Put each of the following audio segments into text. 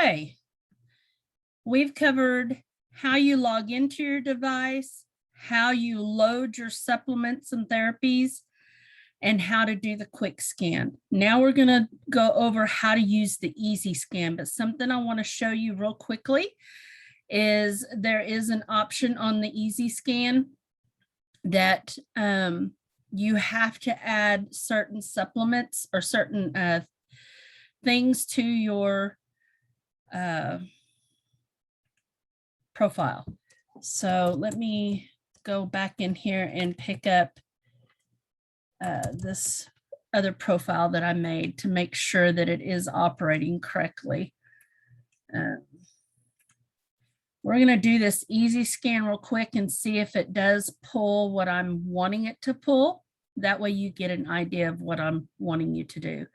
Okay, we've covered how you log into your device, how you load your supplements and therapies, and how to do the quick scan. Now we're going to go over how to use the easy scan, but something I want to show you real quickly is there is an option on the easy scan that you have to add certain supplements or certain things to your profile. So let me go back in here and pick up this other profile that I made to make sure that it is operating correctly. We're going to do this easy scan real quick and see if it does pull what I'm wanting it to pull. That way you get an idea of what I'm wanting you to do.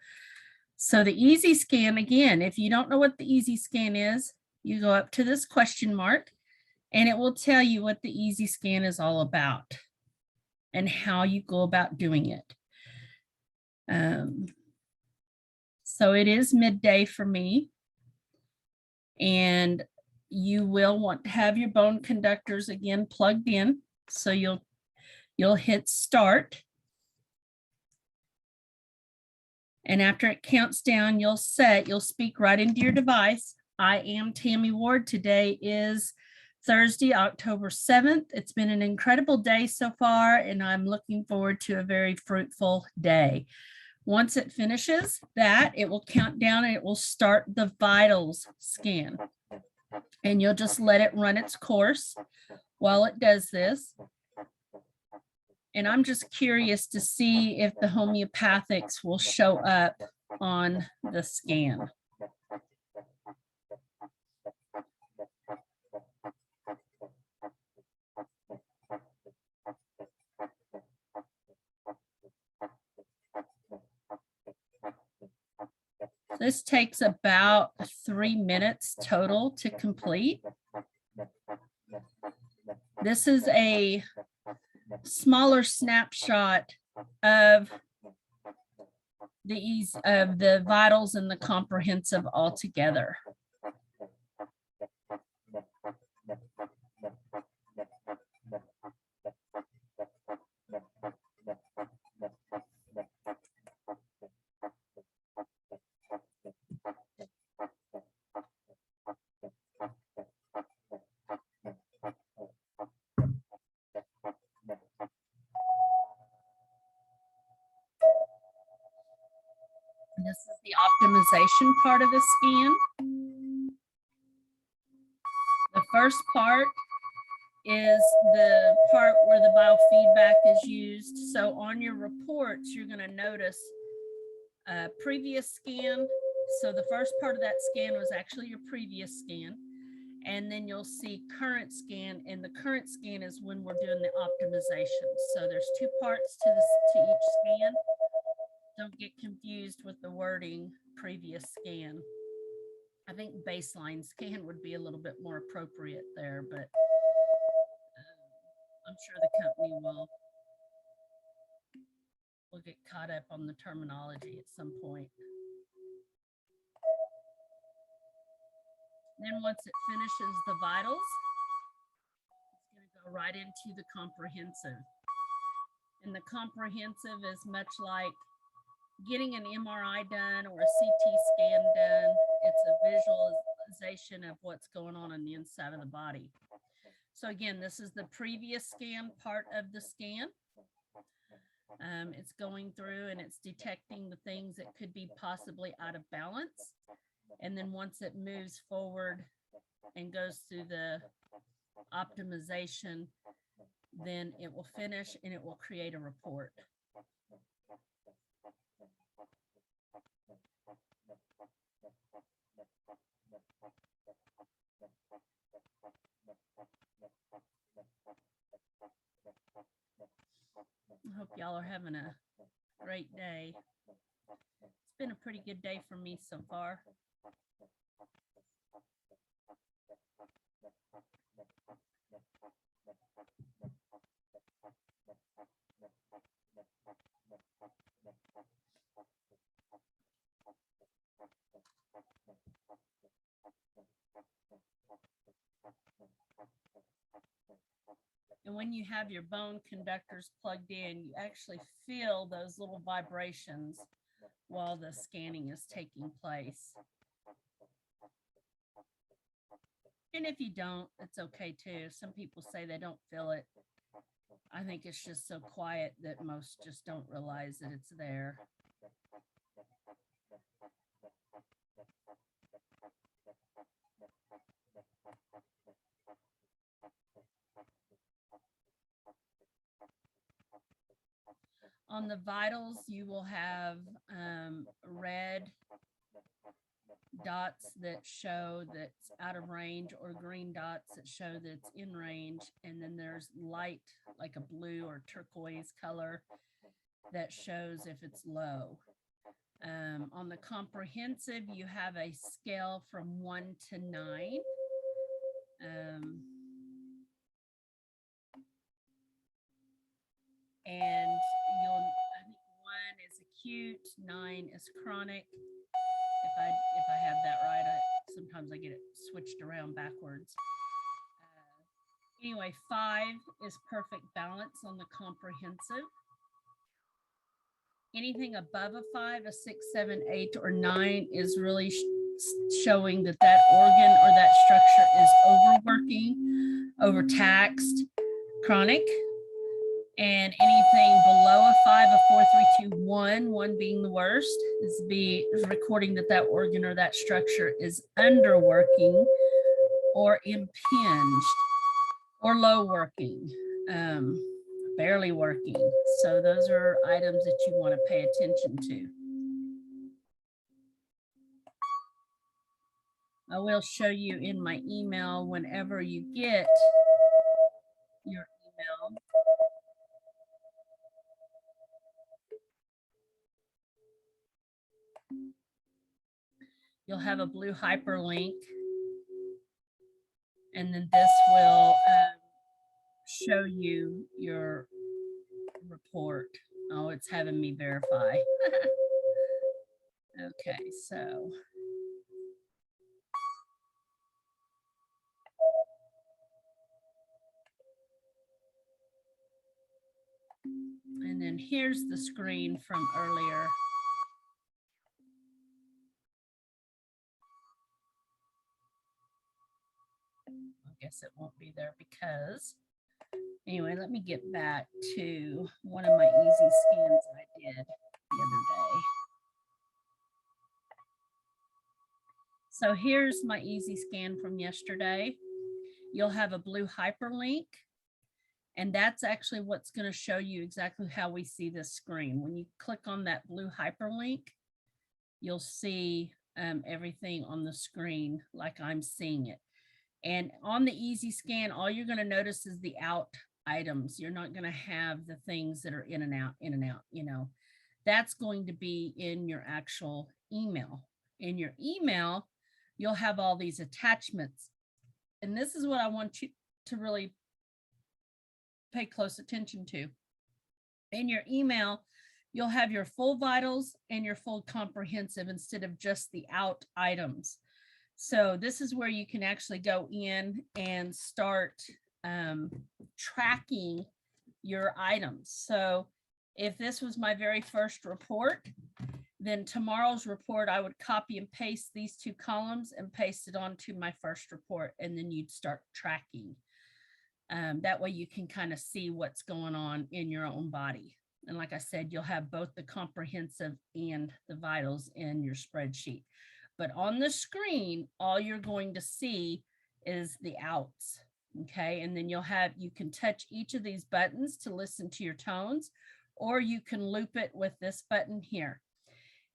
So the easy scan, again, if you don't know what the easy scan is, you go up to this question mark and it will tell you what the easy scan is all about and how you go about doing it. So it is midday for me, and you will want to have your bone conductors again plugged in. So you'll hit start. And after it counts down, you'll speak right into your device. I am Tammy Ward. Today is Thursday, October 7th. It's been an incredible day so far, and I'm looking forward to a very fruitful day. Once it finishes that, it will count down and it will start the vitals scan. And you'll just let it run its course while it does this. And I'm just curious to see if the homeopathics will show up on the scan. This takes about 3 minutes total to complete. This is a smaller snapshot of the vitals and the comprehensive altogether. This is the optimization part of the scan. The first part is the part where the biofeedback is used. So on your reports, you're going to notice a previous scan. So the first part of that scan was actually your previous scan. And then you'll see current scan, and the current scan is when we're doing the optimization. So there's two parts to each scan. Don't get confused with the wording previous scan. I think baseline scan would be a little bit more appropriate there, but I'm sure the company will get caught up on the terminology at some point. Then once it finishes the vitals, it's going to go right into the comprehensive. And the comprehensive is much like getting an MRI done or a CT scan done. It's a visualization of what's going on the inside of the body. So again, this is the previous scan part of the scan. It's going through and it's detecting the things that could be possibly out of balance. And then once it moves forward and goes through the optimization, then it will finish and it will create a report. I hope y'all are having a great day. It's been a pretty good day for me so far. when you have your bone conductors plugged in, you actually feel those little vibrations while the scanning is taking place. And if you don't, it's okay too. Some people say they don't feel it. I think it's just so quiet that most just don't realize that it's there. On the vitals, you will have red dots that show that's out of range, or green dots that show that it's in range. And then there's light, like a blue or turquoise color, that shows if it's low. On the comprehensive, you have a scale from 1 to 9. And I think 1 is acute, 9 is chronic. If I have that right, sometimes I get it switched around backwards. Anyway, 5 is perfect balance on the comprehensive. Anything above a 5, a 6, 7, 8, or 9 is really showing that that organ or that structure is overworking, overtaxed, chronic. And anything below a 5, a 4, 3, 2, 1, 1 being the worst, is recording that that organ or that structure is underworking or impinged or low working, barely working. So those are items that you want to pay attention to. I will show you in my email whenever you get your email. You'll have a blue hyperlink, and then this will show you your report. Oh, it's having me verify. Okay, so. And then here's the screen from earlier. I guess it won't be there because, anyway, let me get back to one of my easy scans I did the other day. So here's my easy scan from yesterday. You'll have a blue hyperlink, and that's actually what's going to show you exactly how we see this screen. When you click on that blue hyperlink, you'll see everything on the screen like I'm seeing it. And on the easy scan, all you're going to notice is the out items. You're not going to have the things that are in and out, you know. That's going to be in your actual email. In your email, you'll have all these attachments. And this is what I want you to really pay close attention to. In your email, you'll have your full vitals and your full comprehensive instead of just the out items. So this is where you can actually go in and start tracking your items. So if this was my very first report, then tomorrow's report, I would copy and paste these 2 columns and paste it onto my first report, and then you'd start tracking. That way you can kind of see what's going on in your own body. And like I said, you'll have both the comprehensive and the vitals in your spreadsheet. But on the screen, all you're going to see is the outs, okay? And then you can touch each of these buttons to listen to your tones, or you can loop it with this button here.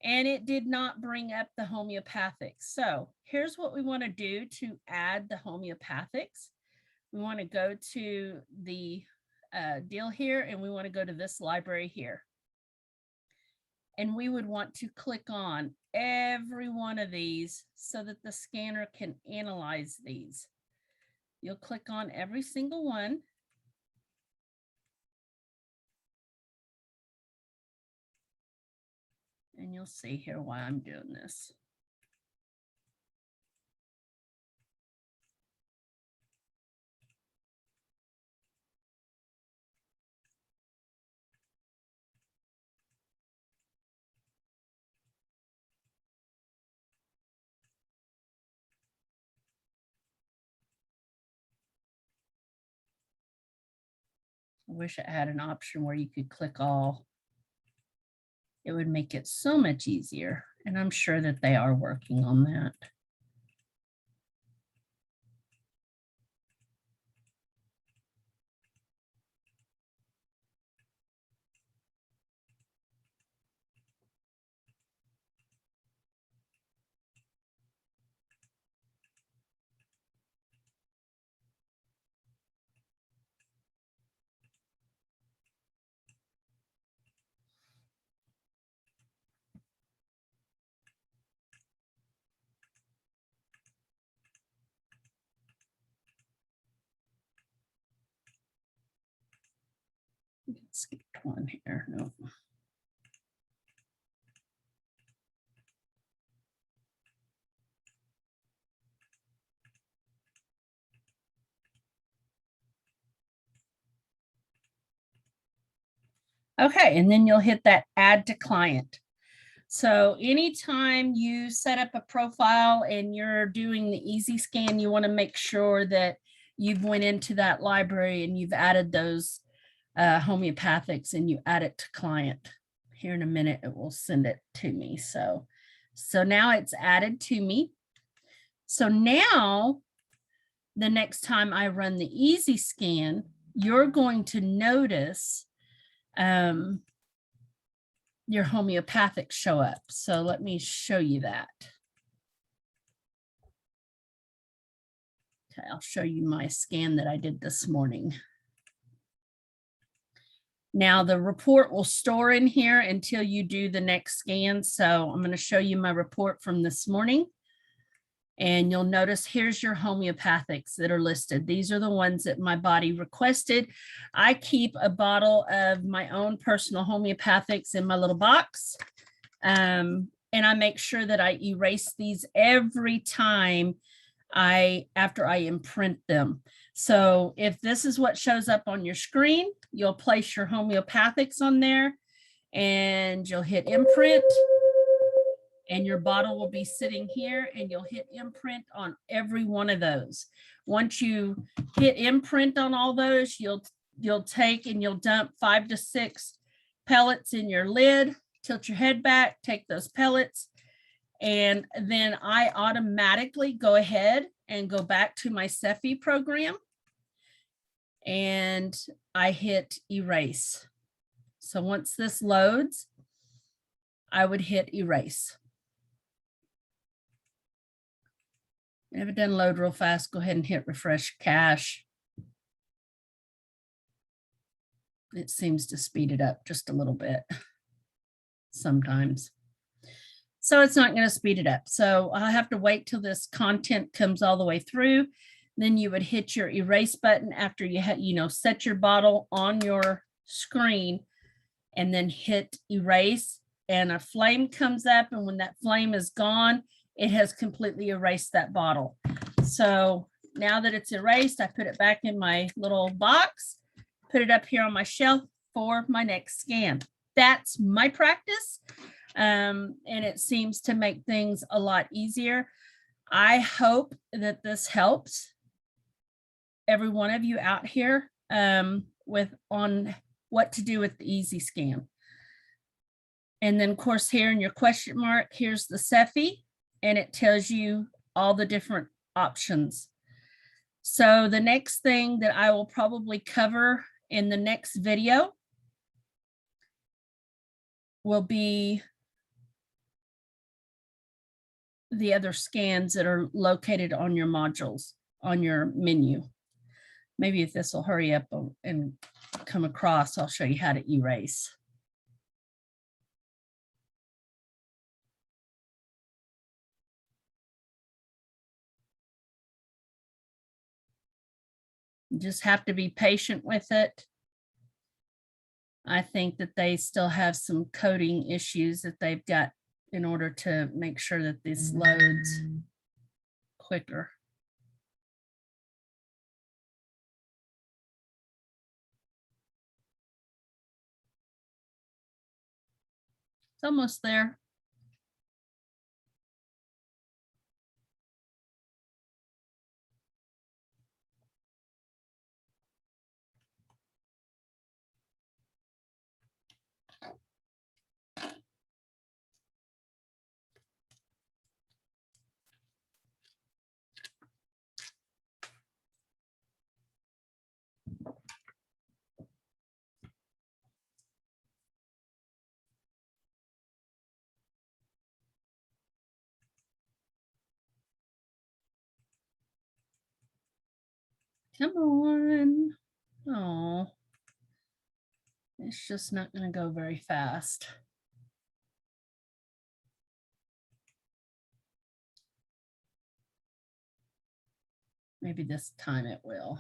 And it did not bring up the homeopathics. So here's what we want to do to add the homeopathics. We want to go to the deal here, and we want to go to this library here. And we would want to click on every one of these so that the scanner can analyze these. You'll click on every single one. And you'll see here why I'm doing this. I wish it had an option where you could click all. It would make it so much easier. And I'm sure that they are working on that. Skipped one here. No. Okay, and then you'll hit that add to client. So anytime you set up a profile and you're doing the easy scan, you want to make sure that you've went into that library and you've added those homeopathics and you add it to client. Here in a minute, it will send it to me. So now it's added to me. So now the next time I run the easy scan, you're going to notice your homeopathic show up. So let me show you that. Okay, I'll show you my scan that I did this morning. Now the report will store in here until you do the next scan. So I'm going to show you my report from this morning. And you'll notice here's your homeopathics that are listed. These are the ones that my body requested. I keep a bottle of my own personal homeopathics in my little box. And I make sure that I erase these every time after I imprint them. So if this is what shows up on your screen, you'll place your homeopathics on there and you'll hit imprint. And your bottle will be sitting here and you'll hit imprint on every one of those. Once you hit imprint on all those, you'll take and you'll dump 5 to 6 pellets in your lid, tilt your head back, take those pellets, and then I automatically go ahead and go back to my Cephi program and I hit erase. So once this loads, I would hit erase. If it doesn't load real fast, go ahead and hit refresh cache. It seems to speed it up just a little bit sometimes. So it's not going to speed it up. So I have to wait till this content comes all the way through. Then you would hit your erase button after you set your bottle on your screen and then hit erase and a flame comes up. And when that flame is gone, it has completely erased that bottle. So now that it's erased, I put it back in my little box, put it up here on my shelf for my next scan. That's my practice. And it seems to make things a lot easier. I hope that this helps every one of you out here on what to do with the easy scan. And then of course here in your question mark, here's the Cephi. And it tells you all the different options. So the next thing that I will probably cover in the next video will be the other scans that are located on your modules, on your menu. Maybe if this will hurry up and come across, I'll show you how to erase. You just have to be patient with it. I think that they still have some coding issues that they've got in order to make sure that this loads quicker. It's almost there. Come on. Oh, it's just not going to go very fast. Maybe this time it will.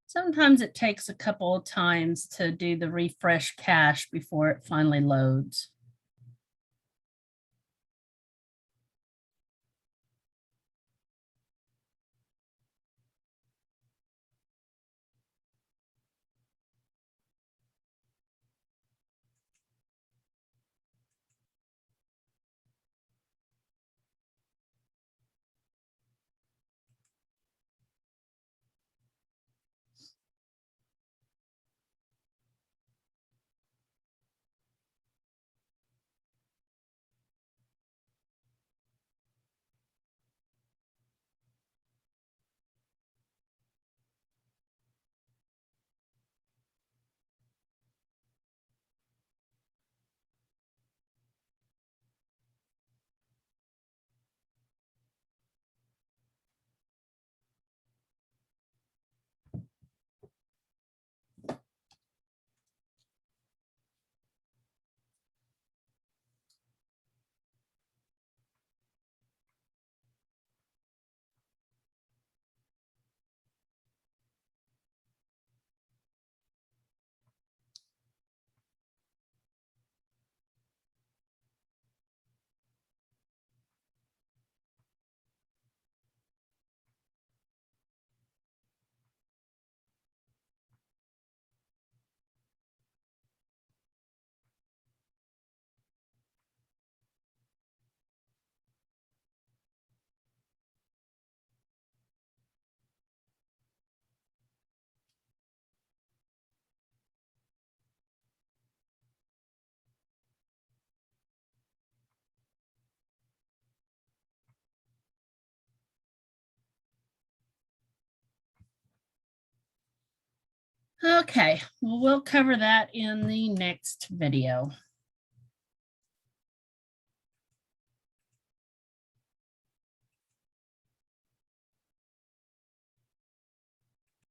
Sometimes it takes a couple of times to do the refresh cache before it finally loads. Okay, well, we'll cover that in the next video.